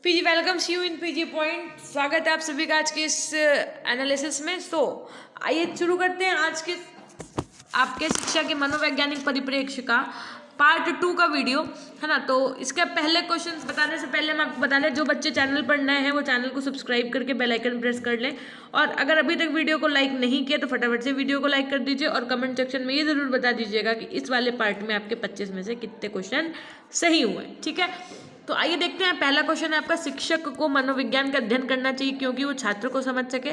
PG welcomes you in PG point. स्वागत है आप सभी का आज के इस एनालिसिस में। आइए शुरू करते हैं आज के आपके शिक्षा के मनोवैज्ञानिक परिप्रेक्ष्य का पार्ट 2 का वीडियो, है ना। तो इसके पहले क्वेश्चंस बताने से पहले हम आपको बता दें, जो बच्चे चैनल पर नए हैं वो चैनल को सब्सक्राइब करके बेल आइकन प्रेस कर लें, और अगर अभी तक वीडियो को लाइक नहीं किया तो फटाफट से वीडियो को लाइक कर दीजिए, और कमेंट सेक्शन में ये जरूर बता दीजिएगा कि इस वाले पार्ट में आपके 25 में से कितने क्वेश्चन सही हुए, ठीक है। तो आइए देखते हैं। पहला क्वेश्चन है आपका, शिक्षक को मनोविज्ञान का अध्ययन करना चाहिए क्योंकि वो छात्र को समझ सके,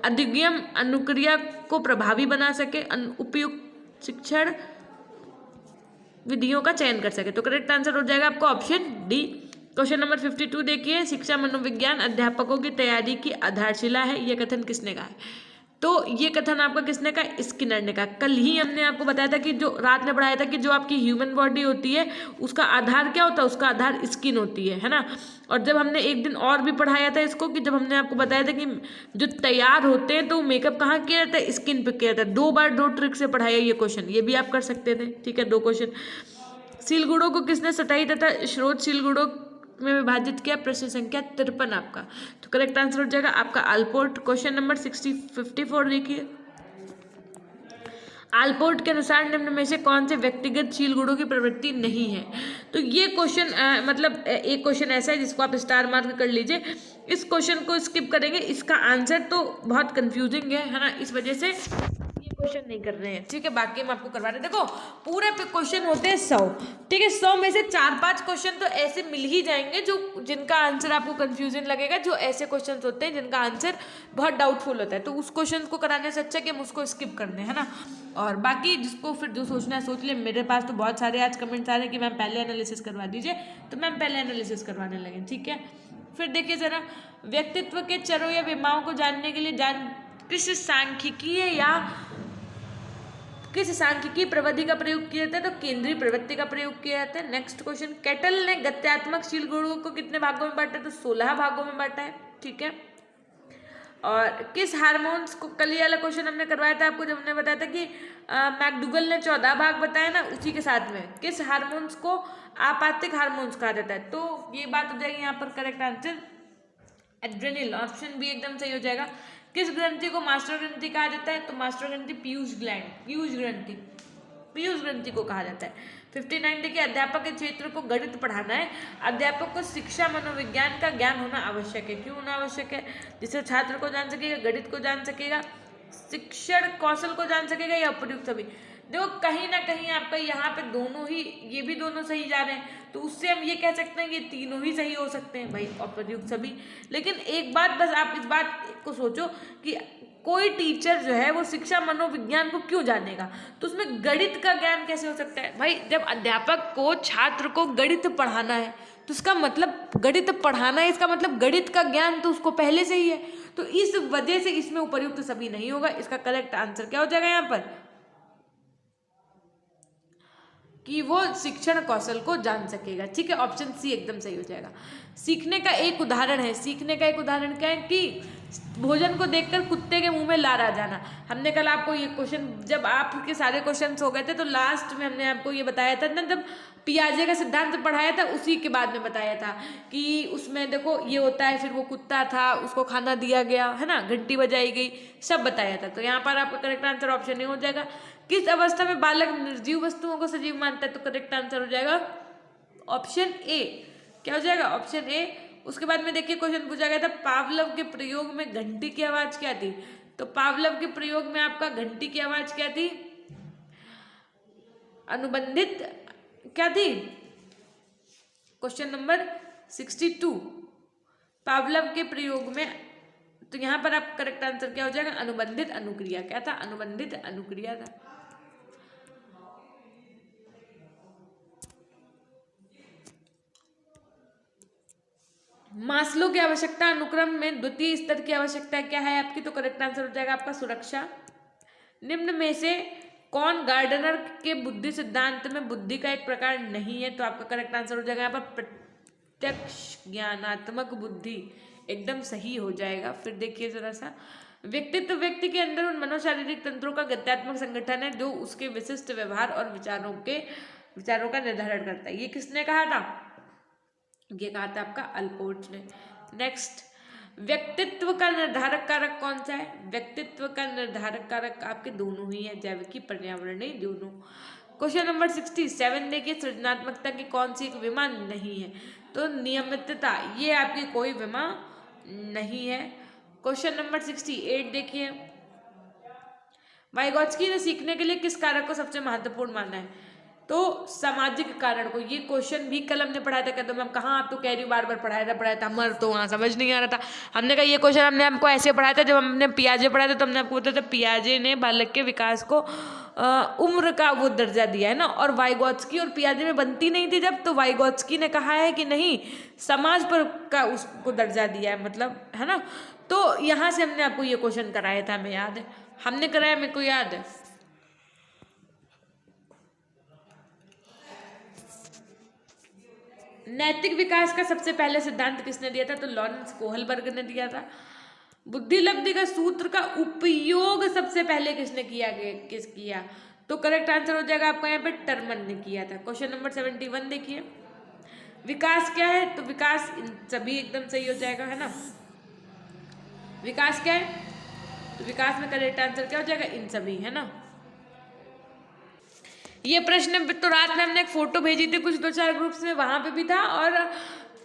अधिगम अनुक्रिया को प्रभावी बना सके, उपयुक्त शिक्षण विधियों का चयन कर सके। तो करेक्ट आंसर हो जाएगा आपका ऑप्शन डी। क्वेश्चन नंबर 52 देखिए, शिक्षा मनोविज्ञान अध्यापकों की तैयारी की आधारशिला है, यह कथन किसने कहा है? तो ये कथन आपका किसने कहा? स्किनर ने कहा। कल ही हमने आपको बताया था कि जो रात ने पढ़ाया था कि जो आपकी ह्यूमन बॉडी होती है उसका आधार क्या होता है? उसका आधार स्किन होती है ना। और जब हमने एक दिन और भी पढ़ाया था इसको, कि जब हमने आपको बताया था कि जो तैयार होते हैं तो मेकअप कहाँ किया जाता है? स्किन पे किया जाता है। 2 बार 2 ट्रिक से पढ़ाया ये क्वेश्चन, ये भी आप कर सकते थे, ठीक है। 2 क्वेश्चन। सीलगुड़ों को किसने सटाई तथा स्रोत सीलगुड़ों में विभाजित किया? प्रश्न संख्या 53 आपका। तो करेक्ट आंसर हो जाएगा आपका अल्पोर्ट। क्वेश्चन नंबर 54 देखिए, अल्पोर्ट के अनुसार निम्न में से कौन से व्यक्तिगत सीलगुड़ों की प्रवृत्ति नहीं है? तो ये क्वेश्चन मतलब एक क्वेश्चन ऐसा है जिसको आप स्टार मार्क कर लीजिए। इस क्वेश्चन को स्किप करेंगे, इसका आंसर तो बहुत कंफ्यूजिंग है ना, इस वजह से क्वेश्चन नहीं कर रहे हैं, ठीक है। बाकी हम आपको करवा रहे हैं। देखो पूरे क्वेश्चन होते हैं 100, ठीक है। 100 में से 4-5 क्वेश्चन तो ऐसे मिल ही जाएंगे जो जिनका आंसर आपको कंफ्यूजन लगेगा, जो ऐसे क्वेश्चन होते हैं जिनका आंसर बहुत डाउटफुल होता है। तो उस क्वेश्चन को कराने से अच्छा कि हम उसको स्किप कर दें, है ना। और बाकी जिसको फिर जो सोचना है सोच ले। मेरे पास तो बहुत सारे आज कमेंट्स आ रहे हैं कि मैम पहले एनालिसिस करवा दीजिए, तो मैम पहले एनालिसिस करवाने लगे, ठीक है। फिर देखिए जरा, व्यक्तित्व के चरों या विमाओं को जानने के लिए किस सांख्यिकी या किस सांख्यिकी प्रविधि का प्रयोग किया जाता है? तो केंद्रीय प्रवृत्ति का प्रयोग किया जाता है। नेक्स्ट क्वेश्चन, कैटल ने गत्यात्मक शील गुणों को कितने भागों में बांटा है? तो 16 भागों में बांटा है, ठीक है। और किस हार्मोन्स को, कल ये वाला क्वेश्चन हमने करवाया था आपको, जब हमने बताया था कि मैकडुगल ने 14 भाग बताया ना, उसी के साथ में किस हार्मोन्स को आपातिक हार्मोन्स कहा जाता है? तो ये बात हो जाएगी यहाँ पर correct answer adrenal. Option B एकदम सही हो जाएगा। किस ग्रंथि को मास्टर ग्रंथि कहा जाता है? तो मास्टर ग्रंथि पीयूष ग्लैंड, पीयूष ग्रंथि को कहा जाता है। 59 देखिए, अध्यापक के क्षेत्र को गणित पढ़ाना है, अध्यापक को शिक्षा मनोविज्ञान का ज्ञान होना आवश्यक है। क्यों होना आवश्यक है? जिससे छात्र को जान सकेगा, गणित को जान सकेगा, शिक्षण कौशल को जान सकेगा, या उपयुक्त सभी। देखो कहीं ना कहीं आपका यहाँ पे दोनों ही, ये भी दोनों सही जा रहे हैं, तो उससे हम ये कह सकते हैं कि तीनों ही सही हो सकते हैं भाई, उपयुक्त सभी। लेकिन एक बात बस आप इस बात को सोचो कि कोई टीचर जो है वो शिक्षा मनोविज्ञान को क्यों जानेगा? तो उसमें गणित का ज्ञान कैसे हो सकता है भाई? जब अध्यापक को छात्र को गणित पढ़ाना है तो इसका मतलब गणित पढ़ाना है, इसका मतलब गणित का ज्ञान तो उसको पहले से ही है। तो इस वजह से इसमें उपर्युक्त सभी नहीं होगा। इसका करेक्ट आंसर क्या हो जाएगा यहाँ पर? कि वो शिक्षण कौशल को जान सकेगा, ठीक है। ऑप्शन सी एकदम सही हो जाएगा। सीखने का एक उदाहरण है, सीखने का एक उदाहरण क्या है? कि भोजन को देखकर कुत्ते के मुंह में लार आ जाना। हमने कल आपको ये क्वेश्चन, जब आपके सारे क्वेश्चन हो गए थे तो लास्ट में हमने आपको ये बताया था ना, जब पियाजे का सिद्धांत पढ़ाया था उसी के बाद में बताया था कि उसमें देखो ये होता है, फिर वो कुत्ता था, उसको खाना दिया गया, है ना, घंटी बजाई गई, सब बताया था। तो यहाँ पर आपका करेक्ट आंसर ऑप्शन ए हो जाएगा। किस अवस्था में बालक निर्जीव वस्तुओं को सजीव मानता है? तो करेक्ट आंसर हो जाएगा ऑप्शन ए। क्या हो जाएगा? Option A. उसके बाद में देखिए क्वेश्चन पूछा गया था, पावलव के प्रयोग में घंटी की आवाज क्या थी? तो पावलव के प्रयोग में आपका घंटी की आवाज क्या थी? अनुबंधित क्या थी? क्वेश्चन नंबर 62, पावलव के प्रयोग में। तो यहां पर आप करेक्ट आंसर क्या हो जाएगा? अनुबंधित अनुक्रिया। क्या था? अनुबंधित अनुक्रिया था। मास्लो की आवश्यकता अनुक्रम में द्वितीय स्तर की आवश्यकता क्या है आपकी? तो करेक्ट आंसर हो जाएगा आपका सुरक्षा। निम्न में से कौन गार्डनर के बुद्धि सिद्धांत में बुद्धि का एक प्रकार नहीं है? तो आपका करेक्ट आंसर हो जाएगा यहाँ पर प्रत्यक्ष ज्ञानात्मक बुद्धि, एकदम सही हो जाएगा। फिर देखिए जरा सा, व्यक्तित्व व्यक्ति के अंदर उन मनोशारीरिक तंत्रों का गत्यात्मक संगठन है जो उसके विशिष्ट व्यवहार और विचारों का निर्धारण करता है। ये किसने कहा था? ये कहा था आपका अल्पोर्ट ने। नेक्स्ट, व्यक्तित्व का निर्धारक कारक कौन सा है? व्यक्तित्व का निर्धारक कारक आपके दोनों ही है, जैविकी पर्यावरणीय दोनों। क्वेश्चन नंबर 67 देखिए, सृजनात्मकता की कौन सी एक विमा नहीं है? तो नियमितता, ये आपकी कोई विमा नहीं है। क्वेश्चन नंबर 68 देखिए, वाइगोत्स्की ने सीखने के लिए किस कारक को सबसे महत्वपूर्ण माना है? तो सामाजिक कारण को। ये क्वेश्चन भी कल हमने पढ़ाया था, कहते मैम कहाँ, आप तो कह रही हो बार बार पढ़ाया था हमारे तो वहाँ समझ नहीं आ रहा था। हमने कहा ये क्वेश्चन हमने आपको ऐसे पढ़ाया था, जब हमने पियाजे पढ़ाया था तो हमने आपको बताया था पियाजे ने बालक के विकास को उम्र का वो दर्जा दिया है ना, और वाइगोत्स्की और पियाजे में बनती नहीं थी जब, तो वाइगोत्स्की ने कहा है कि नहीं, समाज पर का उसको दर्जा दिया है, मतलब है ना। तो यहाँ से हमने आपको ये क्वेश्चन कराया था, हमें याद है, हमने कराया, मेरे को याद है। नैतिक विकास का सबसे पहले सिद्धांत किसने दिया था? तो लॉरेंस कोहलबर्ग ने दिया था। बुद्धि लब्धि का सूत्र का उपयोग सबसे पहले किसने किया? तो करेक्ट आंसर हो जाएगा आपका यहाँ पे टर्मन ने किया था। क्वेश्चन नंबर 71 देखिए, विकास क्या है? तो विकास इन सभी एकदम सही हो जाएगा, है ना। विकास क्या है? तो विकास में करेक्ट आंसर क्या हो जाएगा? इन सभी, है ना। ये प्रश्न तो रात में हमने एक फोटो भेजी थी कुछ 2-4 ग्रुप्स में, वहां पे भी था और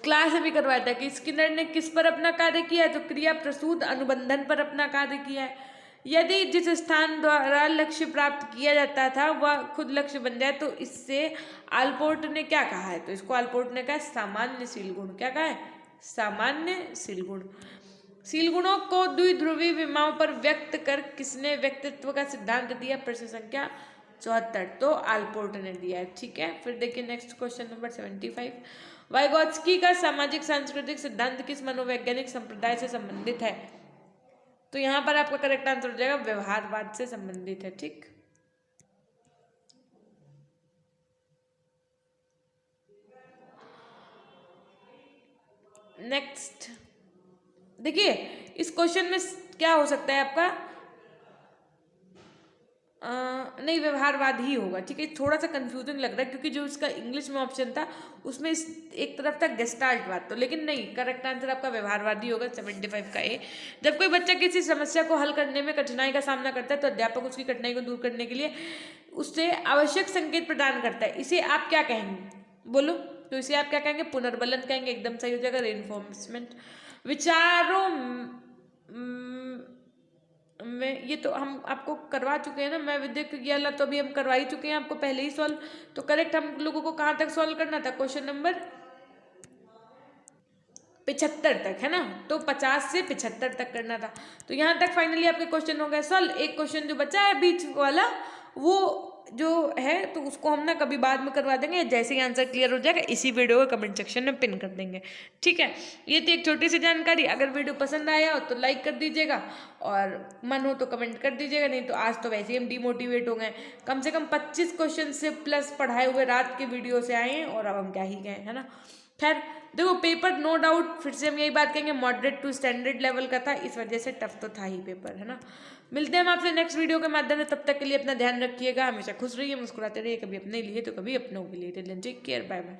क्लास में भी करवाया था कि स्किनर ने किस पर अपना कार्य किया है? तो क्रिया प्रसूत अनुबंधन पर अपना कार्य किया है। यदि जिस स्थान द्वारा लक्ष्य प्राप्त किया जाता था वह खुद लक्ष्य बन जाए तो इससे आल्पोर्ट ने क्या कहा है? तो इसको आल्पोर्ट ने कहा सामान्य शील गुण। क्या कहा है? सामान्य शील गुण। शील गुणों को द्विध्रुवी विमाओं पर व्यक्त कर किसने व्यक्तित्व का सिद्धांत दिया? प्रश्न संख्या 74, तो आल्पोर्ट ने दिया है। ठीक है, फिर देखिए नेक्स्ट क्वेश्चन नंबर 75, वाइगोत्स्की का सामाजिक सांस्कृतिक सिद्धांत किस मनोवैज्ञानिक संप्रदाय से संबंधित है? तो यहाँ पर आपका करेक्ट आंसर हो जाएगा व्यवहारवाद से संबंधित है। ठीक, नेक्स्ट देखिए, इस क्वेश्चन में क्या हो सकता है आपका, नहीं व्यवहारवाद ही होगा। ठीक है, थोड़ा सा कंफ्यूजिंग लग रहा है क्योंकि जो इसका इंग्लिश में ऑप्शन था उसमें एक तरफ था गेस्टाल्टवाद, तो लेकिन नहीं, करेक्ट आंसर आपका व्यवहारवाद ही होगा 75 का ए। जब कोई बच्चा किसी समस्या को हल करने में कठिनाई का सामना करता है तो अध्यापक उसकी कठिनाई को दूर करने के लिए उससे आवश्यक संकेत प्रदान करता है, इसे आप क्या कहेंगे? बोलो। तो इसे आप क्या कहेंगे? पुनर्बलन कहेंगे, एकदम सही हो जाएगा। रेनफोर्समेंट। विचारों में ये तो हम आपको करवा चुके हैं ना, मैं विद्युत ज्ञाला, तो अभी हम करवा ही चुके हैं आपको पहले ही सॉल्व। तो करेक्ट हम लोगों को कहाँ तक सॉल्व करना था? क्वेश्चन नंबर 75 तक, है ना। तो 50 से 75 तक करना था। तो यहाँ तक फाइनली आपके क्वेश्चन हो गए सॉल्व। एक क्वेश्चन जो बचा है बीच वाला, वो जो है तो उसको हम ना कभी बाद में करवा देंगे, जैसे ही आंसर क्लियर हो जाएगा इसी वीडियो को कमेंट सेक्शन में पिन कर देंगे। ठीक है, ये थी एक छोटी सी जानकारी। अगर वीडियो पसंद आया हो तो लाइक कर दीजिएगा, और मन हो तो कमेंट कर दीजिएगा। नहीं तो आज तो वैसे ही हम डिमोटिवेट हो गए, कम से कम 25 क्वेश्चन से प्लस पढ़ाए हुए रात के वीडियो से आए हैं और अब हम क्या ही गए, है ना। खैर देखो, पेपर नो डाउट फिर से हम यही बात कहेंगे मॉडरेट टू स्टैंडर्ड लेवल का था, इस वजह से टफ तो था ही पेपर, है ना। मिलते हैं हम आपसे नेक्स्ट वीडियो के माध्यम से, तब तक के लिए अपना ध्यान रखिएगा, हमेशा खुश रहिए, मुस्कुराते रहिए, कभी अपने लिए तो कभी अपनों के लिए। Take care, bye bye.